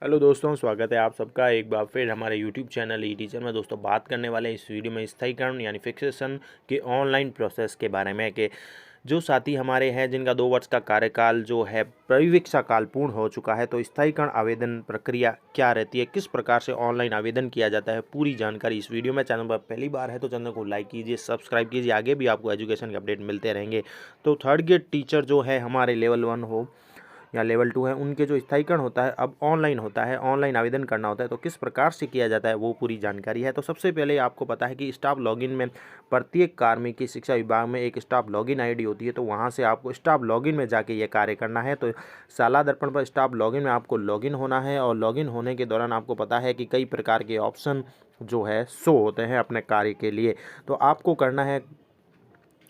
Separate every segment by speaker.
Speaker 1: Hello दोस्तों, स्वागत है आप सबका एक बार फिर हमारे यूट्यूब चैनल ई टीचर में। दोस्तों बात करने वाले हैं इस वीडियो में स्थायीकरण यानी फिक्सेशन के ऑनलाइन प्रोसेस के बारे में कि जो साथी हमारे हैं जिनका 2 वर्ष का कार्यकाल जो है परिवीक्षा काल पूर्ण हो चुका है, तो स्थायीकरण आवेदन प्रक्रिया क्या रहती है, किस प्रकार से ऑनलाइन आवेदन किया जाता है, पूरी जानकारी इस वीडियो में। चैनल पर पहली बार है तो चैनल को लाइक कीजिए, सब्सक्राइब कीजिए, आगे भी आपको एजुकेशन के अपडेट मिलते रहेंगे। तो थर्ड ग्रेड टीचर जो है हमारे लेवल 1 हो या लेवल 2 है, उनके जो स्थायीकरण होता है अब ऑनलाइन होता है, ऑनलाइन आवेदन करना होता है। तो किस प्रकार से किया जाता है वो पूरी जानकारी है। तो सबसे पहले आपको पता है कि स्टाफ लॉगिन में प्रत्येक कार्मिक की शिक्षा विभाग में एक स्टाफ लॉगिन आईडी होती है, तो वहाँ से आपको स्टाफ लॉगिन में जाके ये कार्य करना है। तो शाला दर्पण पर स्टाफ लॉगिन में आपको लॉगिन होना है और लॉगिन होने के दौरान आपको पता है कि कई प्रकार के ऑप्शन जो है शो होते हैं अपने कार्य के लिए। तो आपको करना है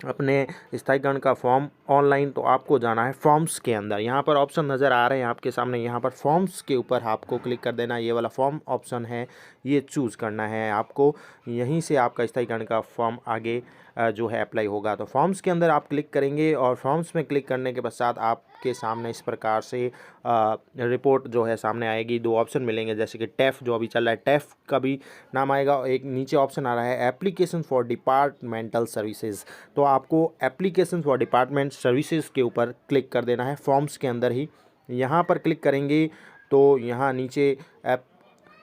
Speaker 1: अपने स्थायीकरण का फॉर्म ऑनलाइन। तो आपको जाना है फॉर्म्स के अंदर, यहाँ पर ऑप्शन नज़र आ रहे हैं आपके सामने, यहाँ पर फॉर्म्स के ऊपर आपको क्लिक कर देना है। ये वाला फॉर्म ऑप्शन है, ये चूज़ करना है आपको। यहीं से आपका स्थायीकरण का फॉर्म आगे जो है अप्लाई होगा। तो फॉर्म्स के अंदर आप क्लिक करेंगे और फॉर्म्स में क्लिक करने के पश्चात आपके सामने इस प्रकार से रिपोर्ट जो है सामने आएगी। 2 ऑप्शन मिलेंगे, जैसे कि टैफ जो अभी चल रहा है, टैफ का भी नाम आएगा। और एक नीचे ऑप्शन आ रहा है एप्लीकेशन फॉर डिपार्टमेंटल सर्विसेज। तो आपको एप्लीकेशन फॉर डिपार्टमेंट सर्विसेज के ऊपर क्लिक कर देना है फॉर्म्स के अंदर ही। यहाँ पर क्लिक करेंगे तो यहाँ नीचे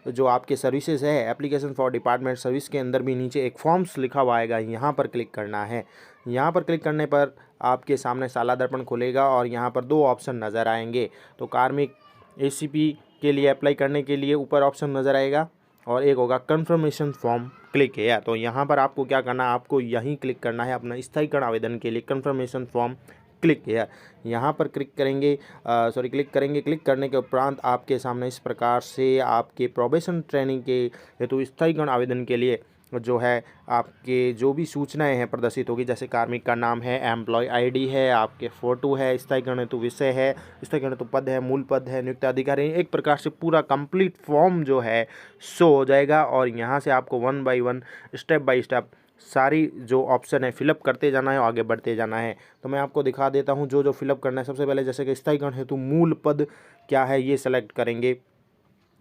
Speaker 1: जो आपके सर्विसेज है एप्लीकेशन फॉर डिपार्टमेंट सर्विस के अंदर भी नीचे एक फॉर्म्स लिखा हुआ आएगा, यहाँ पर क्लिक करना है। यहाँ पर क्लिक करने पर आपके सामने शाला दर्पण खुलेगा और यहाँ पर 2 ऑप्शन नज़र आएंगे। तो कार्मिक एसीपी के लिए अप्लाई करने के लिए ऊपर ऑप्शन नज़र आएगा और एक होगा कन्फर्मेशन फॉर्म क्लिक है। तो यहाँ पर आपको क्या करना है, आपको यहीं क्लिक करना है अपना स्थायीकरण आवेदन के लिए कन्फर्मेशन फॉर्म क्लिक है। यहाँ पर क्लिक करेंगे क्लिक करेंगे। क्लिक करने के उपरांत आपके सामने इस प्रकार से आपके प्रोबेशन ट्रेनिंग के हेतु स्थायीकरण आवेदन के लिए जो है आपके जो भी सूचनाएं हैं प्रदर्शित होगी, जैसे कार्मिक का नाम है, एम्प्लॉय आईडी है, आपके फ़ोटो है, स्थायीकरण हेतु विषय है, स्थायीकरण हेतु पद है, मूल पद है, नियुक्त अधिकारी, एक प्रकार से पूरा कंप्लीट फॉर्म जो है शो हो जाएगा। और यहाँ से आपको 1 बाय 1 स्टेप बाय स्टेप सारी जो ऑप्शन है फिलअप करते जाना है और आगे बढ़ते जाना है। तो मैं आपको दिखा देता हूँ जो जो फिलअप करना है। सबसे पहले जैसे कि स्थायीकरण हेतु मूल पद क्या है ये सेलेक्ट करेंगे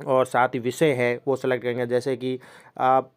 Speaker 1: और साथ ही विषय है वो सेलेक्ट करेंगे। जैसे कि आप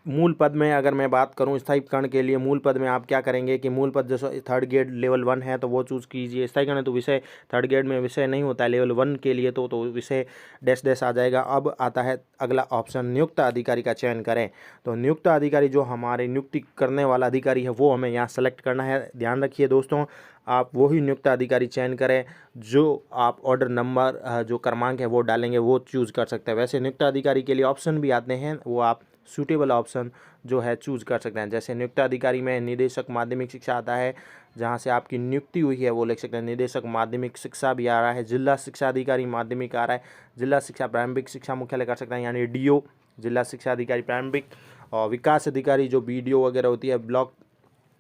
Speaker 1: मूल पद में अगर मैं बात करूं स्थायीकरण के लिए, मूल पद में आप क्या करेंगे कि मूल पद जैसे थर्ड ग्रेड लेवल 1 है तो वो चूज़ कीजिए। स्थायीकरण है तो विषय थर्ड ग्रेड में विषय नहीं होता है लेवल 1 के लिए, तो विषय डैश डैश आ जाएगा। अब आता है अगला ऑप्शन, नियुक्त अधिकारी का चयन करें। तो नियुक्त अधिकारी जो हमारे नियुक्ति करने वाला अधिकारी है वो हमें यहाँ सेलेक्ट करना है। ध्यान रखिए दोस्तों, आप वही नियुक्त अधिकारी चयन करें जो आप ऑर्डर नंबर जो क्रमांक है वो डालेंगे वो चूज़ कर सकते हैं। वैसे नियुक्त अधिकारी के लिए ऑप्शन भी आते हैं, वो आप सूटेबल ऑप्शन जो है चूज़ कर सकते हैं। जैसे नियुक्त अधिकारी में निदेशक माध्यमिक शिक्षा आता है, जहां से आपकी नियुक्ति हुई है वो लिख सकते हैं। निदेशक माध्यमिक शिक्षा भी आ रहा है, जिला शिक्षा अधिकारी माध्यमिक आ रहा है, जिला शिक्षा प्रारंभिक शिक्षा मुख्यालय कर सकते हैं यानी डीओ, जिला शिक्षा अधिकारी प्रारंभिक। और विकास अधिकारी जो बीडीओ वगैरह होती है ब्लॉक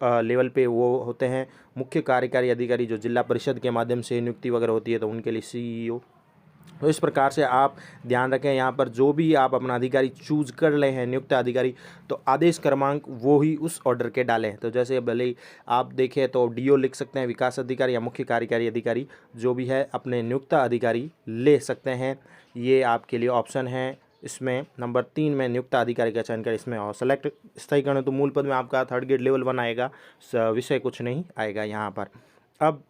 Speaker 1: लेवल पे वो होते हैं। मुख्य कार्यकारी अधिकारी जो जिला परिषद के माध्यम से नियुक्ति वगैरह होती है तो उनके लिए सीईओ। तो इस प्रकार से आप ध्यान रखें, यहाँ पर जो भी आप अपना अधिकारी चूज कर रहे हैं नियुक्त अधिकारी, तो आदेश क्रमांक वो ही उस ऑर्डर के डालें। तो जैसे भले ही आप देखें तो डीओ लिख सकते हैं, विकास अधिकारी या मुख्य कार्यकारी अधिकारी जो भी है अपने नियुक्त अधिकारी ले सकते हैं। ये आपके लिए ऑप्शन है। इसमें नंबर 3 में नियुक्त अधिकारी का चयन करें, इसमें और सेलेक्ट स्थायीकरण तो मूल पद में आपका थर्ड ग्रेड लेवल 1 आएगा, विषय कुछ नहीं आएगा यहाँ पर। अब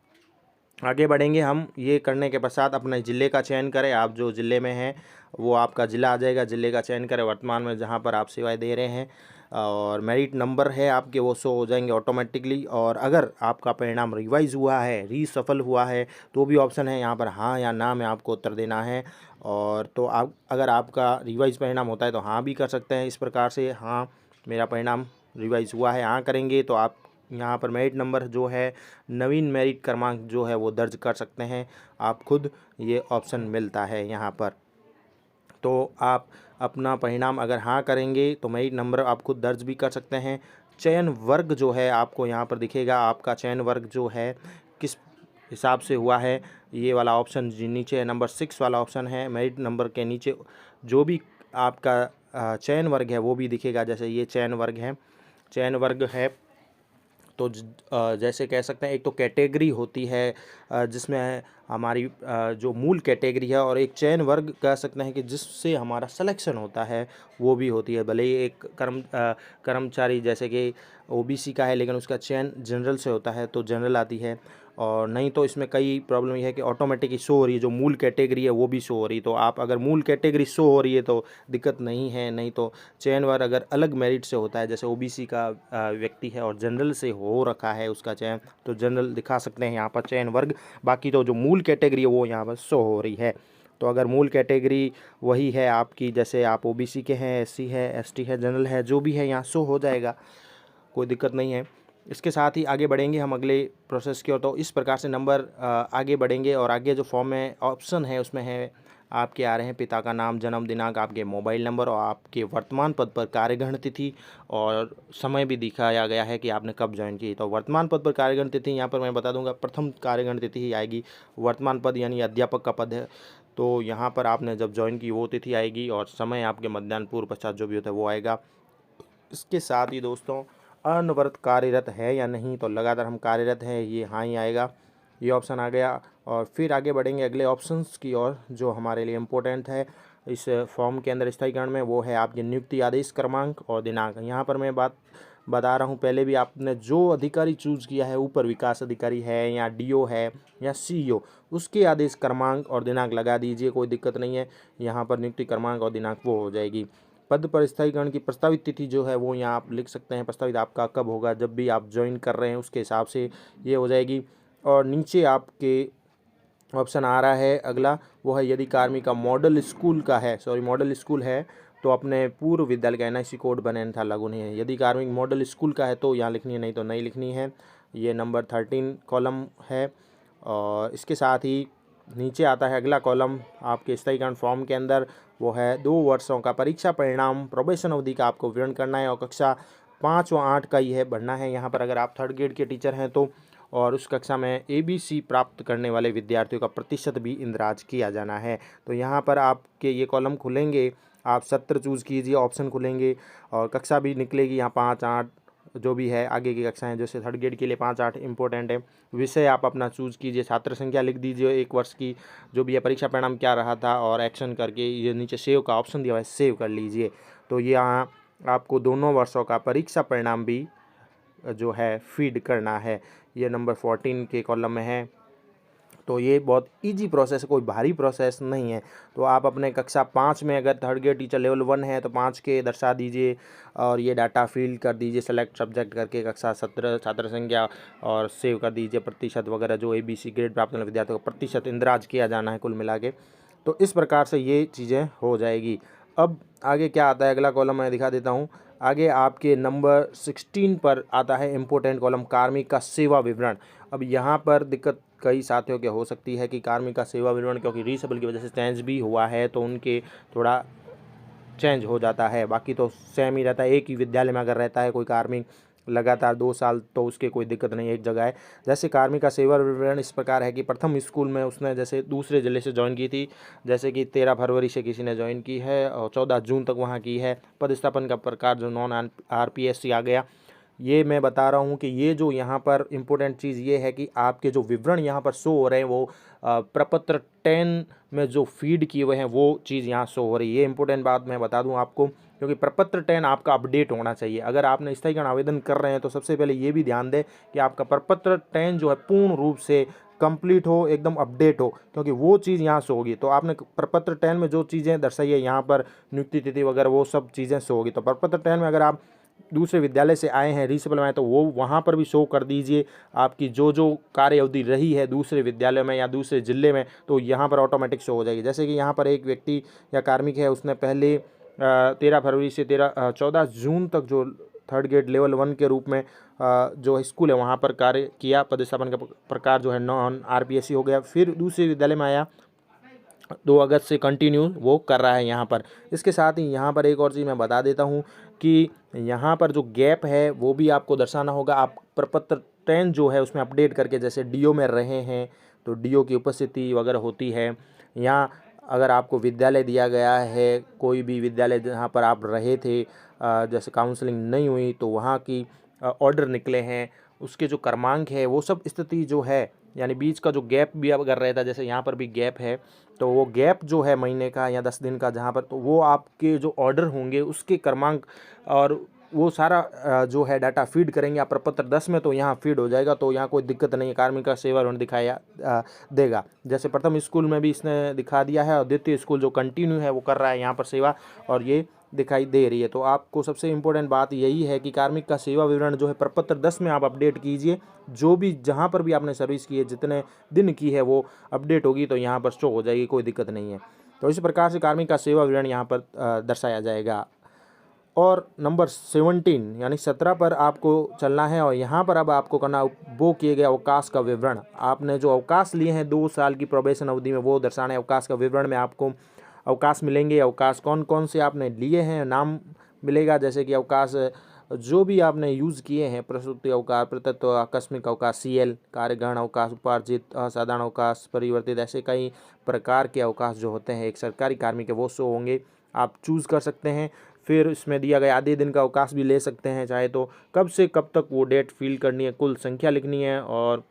Speaker 1: आगे बढ़ेंगे हम। ये करने के पश्चात अपने ज़िले का चयन करें, आप जो ज़िले में हैं वो आपका ज़िला आ जाएगा। ज़िले का चयन करें वर्तमान में जहाँ पर आप सेवाएं दे रहे हैं, और मेरिट नंबर है आपके वो शो हो जाएंगे ऑटोमेटिकली। और अगर आपका परिणाम रिवाइज हुआ है, रीसफल हुआ है, तो भी ऑप्शन है यहाँ पर हाँ या ना में आपको उत्तर देना है। और तो आप अगर आपका रिवाइज परिणाम होता है तो हाँ भी कर सकते हैं इस प्रकार से, हाँ मेरा परिणाम रिवाइज हुआ है, हाँ करेंगे तो आप यहाँ पर मेरिट नंबर जो है नवीन मेरिट क्रमांक जो है वो दर्ज कर सकते हैं आप खुद, ये ऑप्शन मिलता है यहाँ पर। तो आप अपना परिणाम अगर हाँ करेंगे तो मेरिट नंबर आप खुद दर्ज भी कर सकते हैं। चयन वर्ग जो है आपको यहाँ पर दिखेगा, आपका चयन वर्ग जो है किस हिसाब से हुआ है, ये वाला ऑप्शन जी नीचे नंबर 6 वाला ऑप्शन है। मेरिट नंबर के नीचे जो भी आपका चयन वर्ग है वो भी दिखेगा। जैसे ये चयन वर्ग है, चयन वर्ग है तो जैसे कह सकते हैं, एक तो कैटेगरी होती है जिसमें हमारी जो मूल कैटेगरी है, और एक चयन वर्ग कह सकते हैं कि जिससे हमारा सिलेक्शन होता है वो भी होती है। भले ही एक कर्मचारी जैसे कि ओबीसी का है, लेकिन उसका चयन जनरल से होता है तो जनरल आती है। और नहीं तो इसमें कई प्रॉब्लम ये है कि ऑटोमेटिक ही शो हो रही है, जो मूल कैटेगरी है वो भी शो हो रही है। तो आप अगर मूल कैटेगरी शो हो रही है तो दिक्कत नहीं है, नहीं तो चयन वर्ग अगर अलग मेरिट से होता है, जैसे ओबीसी का व्यक्ति है और जनरल से हो रखा है उसका चयन, तो जनरल दिखा सकते हैं यहाँ पर चयन वर्ग। बाकी तो जो मूल कैटेगरी है वो यहाँ पर शो हो रही है। तो अगर मूल कैटेगरी वही है आपकी, जैसे आप ओबीसी के हैं, एससी है, एसटी है, जनरल है, जो भी है यहाँ शो हो जाएगा, कोई दिक्कत नहीं है। इसके साथ ही आगे बढ़ेंगे हम अगले प्रोसेस की ओर। तो इस प्रकार से नंबर आगे बढ़ेंगे, और आगे जो फॉर्म में ऑप्शन है उसमें है आपके आ रहे हैं पिता का नाम, जन्म दिनांक, आपके मोबाइल नंबर और आपके वर्तमान पद पर कार्यग्रहण तिथि, और समय भी दिखाया गया है कि आपने कब ज्वाइन की। तो वर्तमान पद पर कार्यग्रहण तिथि यहाँ पर मैं बता दूंगा, प्रथम कार्यग्रहण तिथि ही आएगी। वर्तमान पद यानी अध्यापक का पद है, तो यहाँ पर आपने जब ज्वाइन की वो तिथि आएगी, और समय आपके मतदान पूर्व पश्चात जो भी होता है वो आएगा। इसके साथ ही दोस्तों, अनवरत कार्यरत है या नहीं, तो लगातार हम कार्यरत हैं, ये हाँ ही आएगा, ये ऑप्शन आ गया। और फिर आगे बढ़ेंगे अगले ऑप्शंस की ओर जो हमारे लिए इम्पोर्टेंट है इस फॉर्म के अंदर स्थायीकरण में, वो है आपके नियुक्ति आदेश क्रमांक और दिनांक। यहाँ पर मैं बात बता रहा हूँ, पहले भी आपने जो अधिकारी चूज किया है, ऊपर विकास अधिकारी है या डीओ है या सीईओ, उसके आदेश क्रमांक और दिनांक लगा दीजिए, कोई दिक्कत नहीं है। यहाँ पर नियुक्ति क्रमांक और दिनांक वो हो जाएगी। पद पर स्थायीकरण की प्रस्तावित तिथि जो है वो यहाँ आप लिख सकते हैं, प्रस्तावित आपका कब होगा, जब भी आप ज्वाइन कर रहे हैं उसके हिसाब से ये हो जाएगी। और नीचे आपके ऑप्शन आ रहा है अगला, वो है यदि कार्मिक का मॉडल स्कूल का है, मॉडल स्कूल है तो अपने पूर्व विद्यालय का एनआईसी कोड बने था लागू नहीं है। यदि कार्मिक मॉडल स्कूल का है तो यहाँ लिखनी है, नहीं तो नहीं लिखनी है। ये नंबर 13 कॉलम है। और इसके साथ ही नीचे आता है अगला कॉलम आपके स्थायीकरण फॉर्म के अंदर, वो है 2 वर्षों का परीक्षा परिणाम, प्रोबेशन अवधि का आपको विवरण करना है, और कक्षा 5 व 8 का ही है भरना है। यहाँ पर अगर आप 3rd ग्रेड के टीचर हैं तो, और उस कक्षा में ABC प्राप्त करने वाले विद्यार्थियों का प्रतिशत भी इंदराज किया जाना है। तो यहाँ पर आपके ये कॉलम खुलेंगे, आप सत्र चूज़ कीजिए, ऑप्शन खुलेंगे और कक्षा भी निकलेगी यहाँ 5, 8 जो भी है आगे की कक्षाएं, जैसे 3rd ग्रेड के लिए 5, 8 इंपॉर्टेंट है। विषय आप अपना चूज़ कीजिए, छात्र संख्या लिख दीजिए 1 वर्ष की, जो भी है परीक्षा परिणाम क्या रहा था, और एक्शन करके ये नीचे सेव का ऑप्शन दिया हुआ है, सेव कर लीजिए। तो यहाँ आपको दोनों वर्षों का परीक्षा परिणाम भी जो है फीड करना है, ये नंबर 14 के कॉलम में है। तो ये बहुत इजी प्रोसेस है, कोई भारी प्रोसेस नहीं है। तो आप अपने कक्षा 5 में अगर 3rd ग्रेड टीचर लेवल 1 है तो 5 के दर्शा दीजिए, और ये डाटा फिल कर दीजिए सेलेक्ट सब्जेक्ट करके, कक्षा 17 छात्र संख्या, और सेव कर दीजिए प्रतिशत वगैरह, जो ABC ग्रेड प्राप्त करने विद्यार्थियों का प्रतिशत इंदराज किया जाना है कुल मिला के। तो इस प्रकार से ये चीज़ें हो जाएगी। अब आगे क्या आता है, अगला कॉलम मैं दिखा देता हूँ। आगे आपके नंबर 16 पर आता है इम्पोर्टेंट कॉलम, कार्मिक का सेवा विवरण। अब यहाँ पर दिक्कत कई साथियों के हो सकती है कि कार्मिक का सेवा विवरण, क्योंकि रीसेबल की वजह से चेंज भी हुआ है तो उनके थोड़ा चेंज हो जाता है, बाकी तो सेम ही रहता है। एक ही विद्यालय में अगर रहता है कोई कार्मिक लगातार 2 साल तो उसके कोई दिक्कत नहीं, एक जगह है। जैसे कार्मिक का सेवा विवरण इस प्रकार है कि प्रथम स्कूल में उसने जैसे दूसरे जिले से ज्वाइन की थी, जैसे कि 13 फरवरी से किसी ने ज्वाइन की है और 14 जून तक वहाँ की है। पदस्थापन का प्रकार जो नॉन RPSC आ गया। ये मैं बता रहा हूँ कि ये जो यहाँ पर इम्पोर्टेंट चीज़ ये है कि आपके जो विवरण यहाँ पर शो हो रहे हैं वो प्रपत्र 10 में जो फीड किए हुए हैं वो चीज़ यहाँ शो हो रही है। ये इंपॉर्टेंट बात मैं बता दूँ आपको, क्योंकि प्रपत्र 10 आपका अपडेट होना चाहिए। अगर आपने स्थायीकरण आवेदन कर रहे हैं तो सबसे पहले ये भी ध्यान दें कि आपका प्रपत्र 10 जो है पूर्ण रूप से कंप्लीट हो, एकदम अपडेट हो, क्योंकि वो चीज़ यहाँ शो होगी। तो आपने प्रपत्र 10 में जो चीज़ें दर्शाई है यहाँ पर नियुक्ति तिथि वगैरह वो सब चीज़ें शो होगी। तो प्रपत्र 10 में अगर आप दूसरे विद्यालय से आए हैं, रीसेबल में आए, तो वो वहाँ पर भी शो कर दीजिए आपकी जो जो कार्य अवधि रही है दूसरे विद्यालय में या दूसरे ज़िले में, तो यहाँ पर ऑटोमेटिक शो हो जाएगी। जैसे कि यहाँ पर एक व्यक्ति या कार्मिक है, उसने पहले 13 फरवरी से 14 जून तक जो 3rd ग्रेड लेवल 1 के रूप में जो स्कूल है वहाँ पर कार्य किया। पदस्थापन का प्रकार जो है नॉन RPSC हो गया। फिर दूसरे विद्यालय में आया, 2 अगस्त से कंटिन्यू वो कर रहा है यहाँ पर। इसके साथ ही यहाँ पर एक और चीज़ मैं बता देता हूँ कि यहाँ पर जो गैप है वो भी आपको दर्शाना होगा। आप प्रपत्र 10 जो है उसमें अपडेट करके, जैसे DO में रहे हैं तो DO की उपस्थिति वगैरह होती है। यहाँ अगर आपको विद्यालय दिया गया है, कोई भी विद्यालय जहाँ पर आप रहे थे, जैसे काउंसलिंग नहीं हुई तो वहाँ की ऑर्डर निकले हैं, उसके जो क्रमांक है वो सब स्थिति जो है, यानी बीच का जो गैप भी अगर रहता है, जैसे यहाँ पर भी गैप है, तो वो गैप जो है महीने का या 10 दिन का जहाँ पर, तो वो आपके जो ऑर्डर होंगे उसके क्रमांक और वो सारा जो है डाटा फीड करेंगे आप प्रपत्र 10 में, तो यहाँ फीड हो जाएगा। तो यहाँ कोई दिक्कत नहीं है, कार्मिक का सेवा विवरण दिखाया देगा। जैसे प्रथम स्कूल में भी इसने दिखा दिया है और द्वितीय स्कूल जो कंटिन्यू है वो कर रहा है यहाँ पर सेवा, और ये दिखाई दे रही है। तो आपको सबसे इम्पोर्टेंट बात यही है कि कार्मिक का सेवा विवरण जो है प्रपत्र 10 में आप अपडेट कीजिए। जो भी जहाँ पर भी आपने सर्विस की है, जितने दिन की है, वो अपडेट होगी तो यहाँ पर शो हो जाएगी, कोई दिक्कत नहीं है। तो इस प्रकार से कार्मिक का सेवा विवरण यहाँ पर दर्शाया जाएगा। और नंबर 17 यानी 17 पर आपको चलना है, और यहाँ पर अब आपको करना वो किए गए अवकाश का विवरण। आपने जो अवकाश लिए हैं 2 साल की प्रोबेशन अवधि में, वो दर्शाना है। अवकाश का विवरण में आपको अवकाश मिलेंगे, अवकाश कौन कौन से आपने लिए हैं नाम मिलेगा, जैसे कि अवकाश जो भी आपने यूज़ किए हैं, प्रसूति अवकाश, प्रतत्व, आकस्मिक अवकाश, CL, कार्यग्रहण अवकाश, उपार्जित, असाधारण अवकाश, परिवर्तित, ऐसे कई प्रकार के अवकाश जो होते हैं एक सरकारी कार्मिक के, वो शो होंगे। आप चूज़ कर सकते हैं। फिर इसमें दिया गया आधे दिन का अवकाश भी ले सकते हैं चाहे तो, कब से कब तक वो डेट फिल करनी है, कुल संख्या लिखनी है, और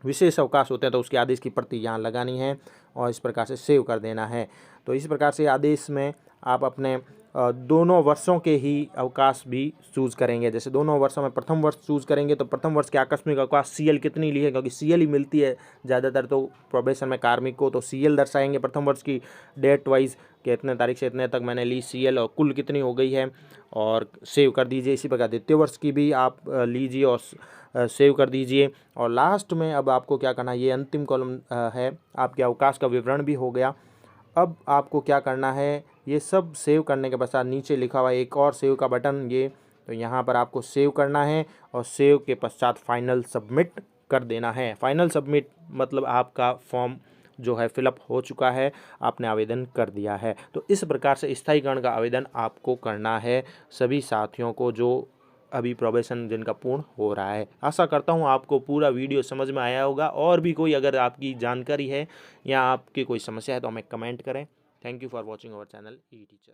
Speaker 1: विशेष अवकाश होते हैं तो उसके आदेश की प्रति यहाँ लगानी है और इस प्रकार से सेव कर देना है। तो इस प्रकार से आदेश में आप अपने दोनों वर्षों के ही अवकाश भी चूज़ करेंगे। जैसे दोनों वर्षों में प्रथम वर्ष चूज़ करेंगे तो प्रथम वर्ष के आकस्मिक अवकाश CL कितनी ली है, क्योंकि CL ही मिलती है ज़्यादातर तो प्रोबेशन में कार्मिक को, तो CL दर्शाएंगे प्रथम वर्ष की डेट वाइज कि इतने तारीख से इतने तक मैंने ली CL और कुल कितनी हो गई है, और सेव कर दीजिए। इसी प्रकार द्वितीय वर्ष की भी आप लीजिए और सेव कर दीजिए। और लास्ट में अब आपको क्या करना है, ये अंतिम कॉलम है, आपके अवकाश का विवरण भी हो गया। अब आपको क्या करना है, ये सब सेव करने के पश्चात नीचे लिखा हुआ एक और सेव का बटन, ये तो यहाँ पर आपको सेव करना है, और सेव के पश्चात फाइनल सबमिट कर देना है। फाइनल सबमिट मतलब आपका फॉर्म जो है फिलअप हो चुका है, आपने आवेदन कर दिया है। तो इस प्रकार से स्थायीकरण का आवेदन आपको करना है सभी साथियों को जो अभी प्रोबेशन जिनका पूर्ण हो रहा है। आशा करता हूँ आपको पूरा वीडियो समझ में आया होगा। और भी कोई अगर आपकी जानकारी है या आपकी कोई समस्या है तो हमें कमेंट करें। Thank you for watching our channel E teacher.